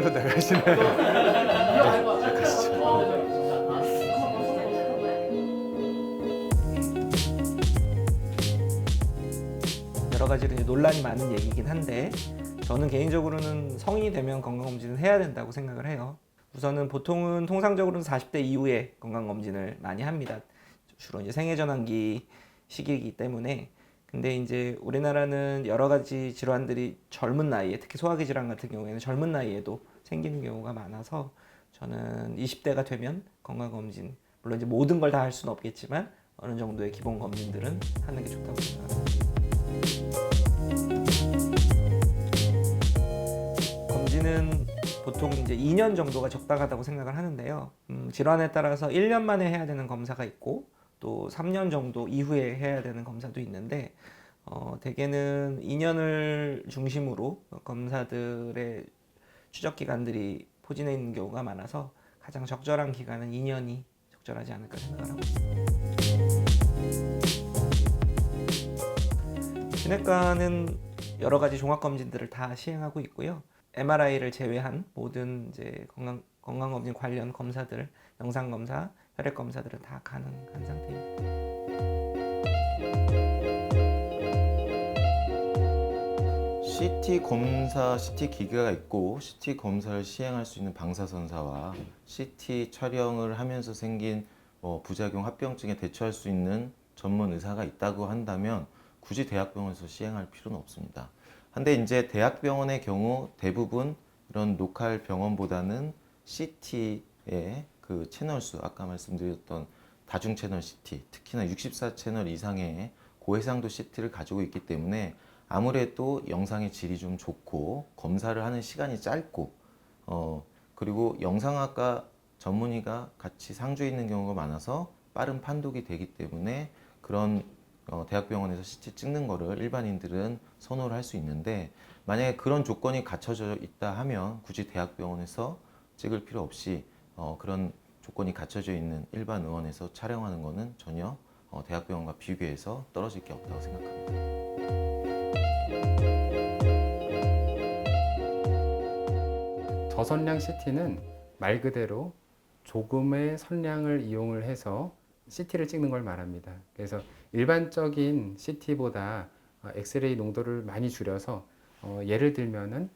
걸로 나가시나요? 여러 가지로 이제 논란이 많은 얘기긴 한데 저는 개인적으로는 성인이 되면 건강검진을 해야 된다고 생각을 해요. 우선은 보통은 통상적으로는 40대 이후에 건강검진을 많이 합니다. 주로 이제 생애전환기 시기이기 때문에. 근데 이제 우리나라는 여러 가지 질환들이 젊은 나이에, 특히 소화기 질환 같은 경우에는 젊은 나이에도 생기는 경우가 많아서 저는 20대가 되면 건강검진, 물론 이제 모든 걸 다 할 수는 없겠지만 어느 정도의 기본 검진들은 하는 게 좋다고 생각합니다. 검진은 보통 이제 2년 정도가 적당하다고 생각을 하는데요. 질환에 따라서 1년 만에 해야 되는 검사가 있고 또 3년 정도 이후에 해야 되는 검사도 있는데 대개는 2년을 중심으로 검사들의 추적 기간들이 포진해 있는 경우가 많아서 가장 적절한 기간은 2년이 적절하지 않을까 생각을 하고 있습니다. 진행과는 여러 가지 종합 검진들을 다 시행하고 있고요. MRI를 제외한 모든 이제 건강검진 관련 검사들, 영상 검사, 혈액 검사들은 다 가능한 상태입니다. CT 검사, CT 기계가 있고 CT 검사를 시행할 수 있는 방사선사와 CT 촬영을 하면서 생긴 부작용, 합병증에 대처할 수 있는 전문 의사가 있다고 한다면 굳이 대학병원에서 시행할 필요는 없습니다. 근데 이제 대학병원의 경우 대부분 이런 로컬 병원보다는 CT의 그 채널 수, 아까 말씀드렸던 다중 채널 CT, 특히나 64채널 이상의 고해상도 CT를 가지고 있기 때문에 아무래도 영상의 질이 좀 좋고 검사를 하는 시간이 짧고 그리고 영상학과 전문의가 같이 상주해 있는 경우가 많아서 빠른 판독이 되기 때문에 그런 대학병원에서 CT 찍는 거를 일반인들은 선호를 할 수 있는데 만약에 그런 조건이 갖춰져 있다 하면 굳이 대학병원에서 찍을 필요 없이 그런 조건이 갖춰져 있는 일반 의원에서 촬영하는 거는 전혀 대학병원과 비교해서 떨어질 게 없다고 생각합니다. 저선량 CT는 말 그대로 조금의 선량을 이용을 해서 CT를 찍는 걸 말합니다. 그래서 일반적인 CT보다 엑스레이 농도를 많이 줄여서 예를 들면은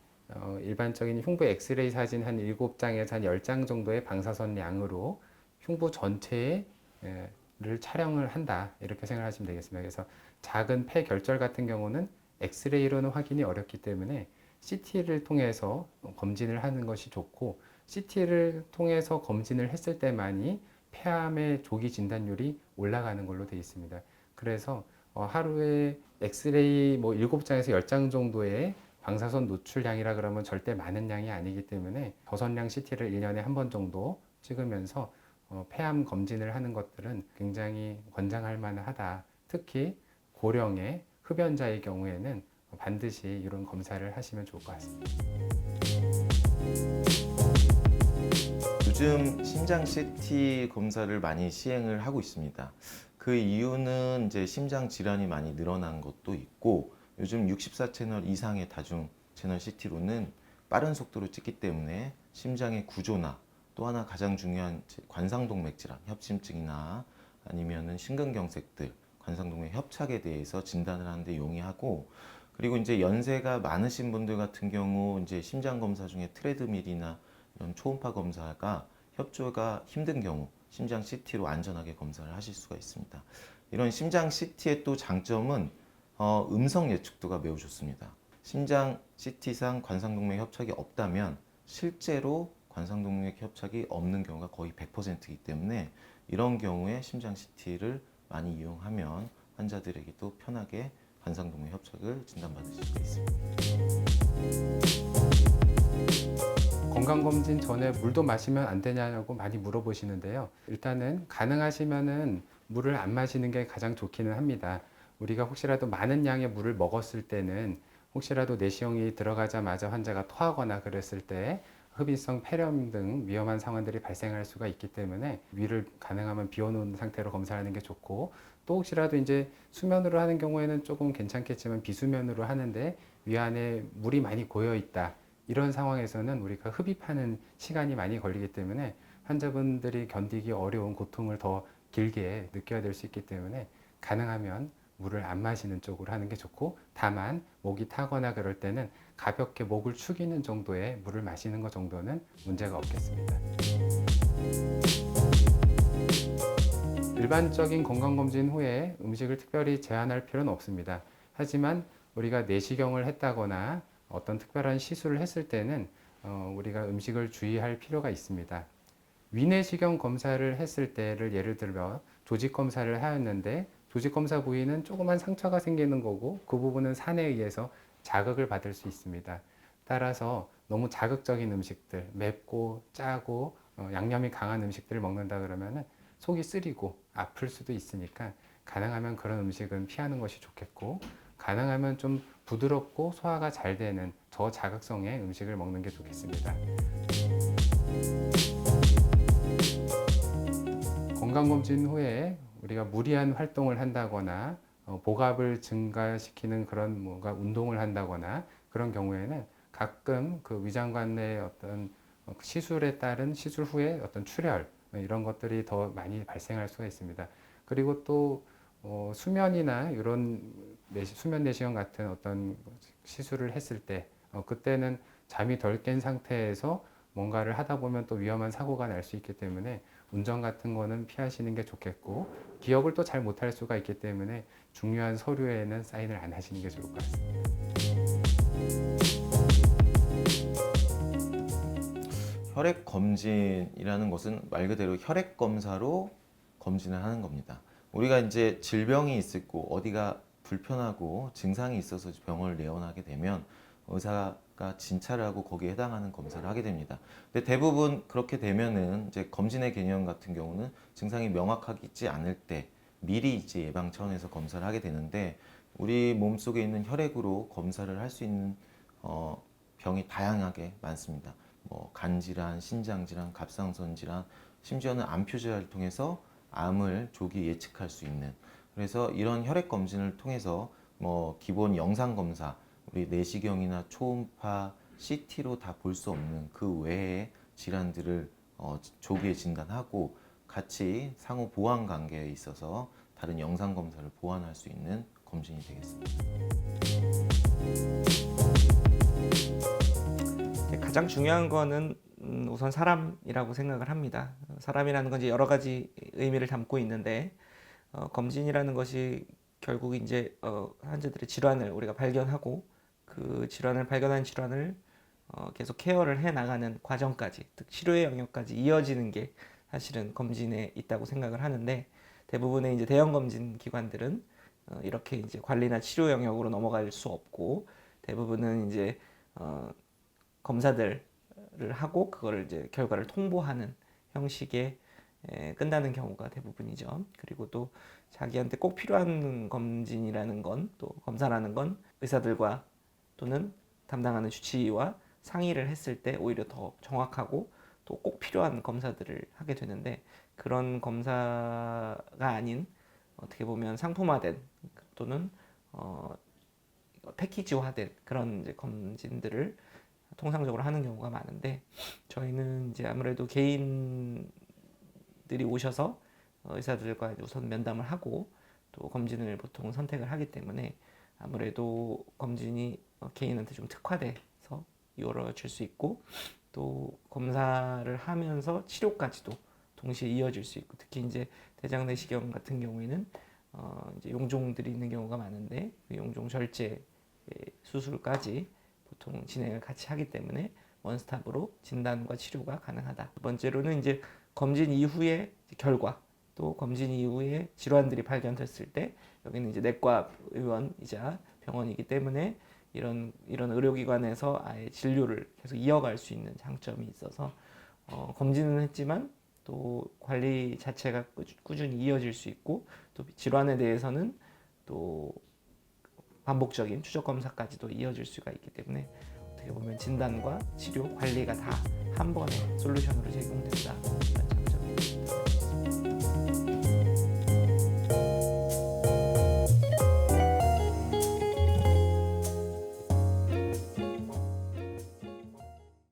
일반적인 흉부 엑스레이 사진 한 7장에서 한 10장 정도의 방사선 양으로 흉부 전체를 촬영을 한다 이렇게 생각하시면 되겠습니다. 그래서 작은 폐 결절 같은 경우는 엑스레이로는 확인이 어렵기 때문에 CT를 통해서 검진을 하는 것이 좋고 CT를 통해서 검진을 했을 때만이 폐암의 조기 진단율이 올라가는 걸로 되어 있습니다. 그래서 하루에 엑스레이 뭐 7장에서 10장 정도의 방사선 노출량이라 그러면 절대 많은 양이 아니기 때문에 저선량 CT를 1년에 한 번 정도 찍으면서 폐암 검진을 하는 것들은 굉장히 권장할 만하다. 특히 고령의 흡연자의 경우에는 반드시 이런 검사를 하시면 좋을 것 같습니다. 요즘 심장 CT 검사를 많이 시행을 하고 있습니다. 그 이유는 이제 심장 질환이 많이 늘어난 것도 있고 요즘 64채널 이상의 다중 채널 CT로는 빠른 속도로 찍기 때문에 심장의 구조나 또 하나 가장 중요한 관상동맥 질환, 협심증이나 아니면은 심근경색들, 관상동맥 협착에 대해서 진단을 하는데 용이하고 그리고 이제 연세가 많으신 분들 같은 경우 이제 심장 검사 중에 트레드밀이나 이런 초음파 검사가 협조가 힘든 경우 심장 CT로 안전하게 검사를 하실 수가 있습니다. 이런 심장 CT의 또 장점은 음성 예측도가 매우 좋습니다. 심장 CT상 관상동맥 협착이 없다면 실제로 관상동맥 협착이 없는 경우가 거의 100%이기 때문에 이런 경우에 심장 CT를 많이 이용하면 환자들에게도 편하게 관상동맥 협착을 진단받으실 수가 있습니다. 건강검진 전에 물도 마시면 안 되냐고 많이 물어보시는데요. 일단은 가능하시면은 물을 안 마시는 게 가장 좋기는 합니다. 우리가 혹시라도 많은 양의 물을 먹었을 때는 혹시라도 내시경이 들어가자마자 환자가 토하거나 그랬을 때 흡인성 폐렴 등 위험한 상황들이 발생할 수가 있기 때문에 위를 가능하면 비워놓은 상태로 검사하는 게 좋고 또 혹시라도 이제 수면으로 하는 경우에는 조금 괜찮겠지만 비수면으로 하는데 위 안에 물이 많이 고여 있다. 이런 상황에서는 우리가 흡입하는 시간이 많이 걸리기 때문에 환자분들이 견디기 어려운 고통을 더 길게 느껴야 될 수 있기 때문에 가능하면 물을 안 마시는 쪽으로 하는 게 좋고, 다만 목이 타거나 그럴 때는 가볍게 목을 축이는 정도의 물을 마시는 것 정도는 문제가 없겠습니다. 일반적인 건강검진 후에 음식을 특별히 제한할 필요는 없습니다. 하지만 우리가 내시경을 했다거나 어떤 특별한 시술을 했을 때는 우리가 음식을 주의할 필요가 있습니다. 위내시경 검사를 했을 때를 예를 들면 조직 검사를 하였는데, 조직 검사 부위는 조그만 상처가 생기는 거고 그 부분은 산에 의해서 자극을 받을 수 있습니다. 따라서 너무 자극적인 음식들, 맵고 짜고 양념이 강한 음식들을 먹는다 그러면은 속이 쓰리고 아플 수도 있으니까 가능하면 그런 음식은 피하는 것이 좋겠고, 가능하면 좀 부드럽고 소화가 잘 되는 저자극성의 음식을 먹는 게 좋겠습니다. 건강검진 후에 우리가 무리한 활동을 한다거나 복압을 증가시키는 그런 뭔가 운동을 한다거나 그런 경우에는 가끔 그 위장관 내 어떤 시술에 따른 시술 후에 어떤 출혈 이런 것들이 더 많이 발생할 수가 있습니다. 그리고 또 수면이나 이런 수면 내시경 같은 어떤 시술을 했을 때 그때는 잠이 덜 깬 상태에서 뭔가를 하다 보면 또 위험한 사고가 날 수 있기 때문에 운전 같은 거는 피하시는 게 좋겠고, 기억을 또 잘 못할 수가 있기 때문에 중요한 서류에는 사인을 안 하시는 게 좋을 것 같습니다. 혈액 검진이라는 것은 말 그대로 혈액 검사로 검진을 하는 겁니다. 우리가 이제 질병이 있고 어디가 불편하고 증상이 있어서 병원을 예원하게 되면 의사가 진찰을 하고 거기에 해당하는 검사를 하게 됩니다. 근데 대부분 그렇게 되면은 이제 검진의 개념 같은 경우는 증상이 명확하게 있지 않을 때 미리 이제 예방 차원에서 검사를 하게 되는데, 우리 몸속에 있는 혈액으로 검사를 할 수 있는 병이 다양하게 많습니다. 뭐 간질환, 신장질환, 갑상선질환, 심지어는 암표질환을 통해서 암을 조기 예측할 수 있는, 그래서 이런 혈액 검진을 통해서 뭐 기본 영상 검사, 우리 내시경이나 초음파, CT로 다 볼 수 없는 그 외의 질환들을 조기에 진단하고 같이 상호 보완 관계에 있어서 다른 영상 검사를 보완할 수 있는 검진이 되겠습니다. 가장 중요한 거는 우선 사람이라고 생각을 합니다. 사람이라는 건 이제 여러 가지 의미를 담고 있는데, 검진이라는 것이 결국 이제 환자들의 질환을 우리가 발견하고 그 질환을 발견한 질환을 계속 케어를 해 나가는 과정까지, 즉 치료의 영역까지 이어지는 게 사실은 검진에 있다고 생각을 하는데, 대부분의 이제 대형 검진 기관들은 이렇게 이제 관리나 치료 영역으로 넘어갈 수 없고, 대부분은 이제 검사들을 하고 그거를 이제 결과를 통보하는 형식의 끝나는 경우가 대부분이죠. 그리고 또 자기한테 꼭 필요한 검진이라는 건, 또 검사라는 건 의사들과 또는 담당하는 주치의와 상의를 했을 때 오히려 더 정확하고 또 꼭 필요한 검사들을 하게 되는데, 그런 검사가 아닌 어떻게 보면 상품화된 또는 패키지화된 그런 이제 검진들을 통상적으로 하는 경우가 많은데, 저희는 이제 아무래도 개인들이 오셔서 의사들과 우선 면담을 하고 또 검진을 보통 선택을 하기 때문에 아무래도 검진이 개인한테 좀 특화돼서 이루어질 수 있고, 또 검사를 하면서 치료까지도 동시에 이어질 수 있고, 특히 이제 대장 내시경 같은 경우에는 이제 용종들이 있는 경우가 많은데 그 용종 절제 수술까지 보통 진행을 같이 하기 때문에 원스톱으로 진단과 치료가 가능하다. 두 번째로는 이제 검진 이후의 결과, 또 검진 이후에 질환들이 발견됐을 때, 여기는 이제 내과 의원이자 병원이기 때문에 이런 의료기관에서 아예 진료를 계속 이어갈 수 있는 장점이 있어서 검진은 했지만 또 관리 자체가 꾸준히 이어질 수 있고, 또 질환에 대해서는 또 반복적인 추적 검사까지도 이어질 수가 있기 때문에 어떻게 보면 진단과 치료, 관리가 다 한 번에 솔루션으로 제공된다. 이런 장점이 있습니다.